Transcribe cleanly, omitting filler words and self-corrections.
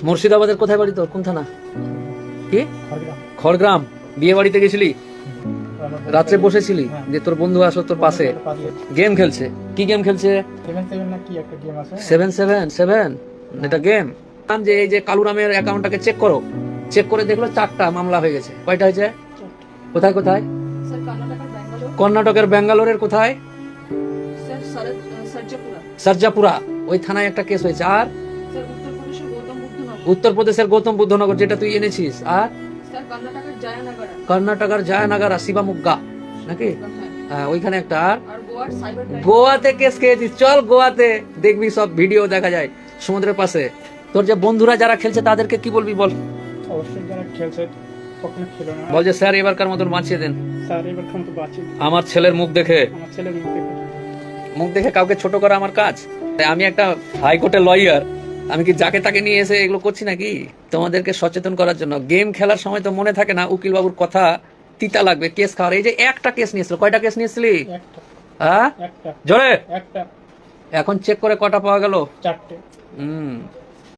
মুর্শিদাবাদের কোথায় বাড়ি তোর? কোন থানা? কি? খড়গ্রাম। বিয়ে বাড়িতে গেছিলি? রাত্রে বসেছিলি যে তোর বন্ধু আসলো তোর পাশে, গেম খেলছে? কি গেম খেলছে? 777 এটা গেম। যে এই যে কালুরামের অ্যাকাউন্টটাকে চেক করো, চেক করে দেখলো 4টা মামলা হয়ে গেছে। কয়টা হয়েছে? কোথায় কোথায়? কর্ণাটকের ব্যাঙ্গালোরের কোথায়? সারজাপুরা, ওই থানায় একটা কেস হয়েছে। আর উত্তরপ্রদেশের গৌতম বুদ্ধনগর, যেটা তুই এনেছিস। আর কর্ণাটকের জায়ানাগারা শিবামুগ্গা নাকি? হ্যাঁ, ওইখানে একটা। আর গোয়াতে কেস খেয়েছিস। চল গোয়াতে, দেখবি সব ভিডিও দেখা যায় সমুদ্রের পাশে। তোর যে বন্ধুরা যারা খেলছে তাদেরকে কি বলবি বল? অবশ্যই যারা খেলছে কখনো খেলো না। বল যে স্যার এবারকার মতন বাঁচিয়ে দেন। স্যার এবারকার মতো বাঁচিয়ে দিন। আমার ছেলের মুখ দেখে, আমার ছেলের মুখ দেখে কাউকে ছোট করা আমার কাজ? আমি একটা হাইকোর্টের লয়ার, আমি কি যাকে তাকে নিয়ে এসে এগুলো করছি নাকি? তোমাদেরকে সচেতন করার জন্য। গেম খেলার সময় তো মনে থাকে না উকিল বাবুর কথা তিতা লাগবে, কেস খাওয়ার। এই যে একটা কেস নিয়েছিল, কয়টা কেস নিয়েছিলি? হ্যাঁ জোরে। একটা। এখন চেক করে কটা পাওয়া গেল? 4টে।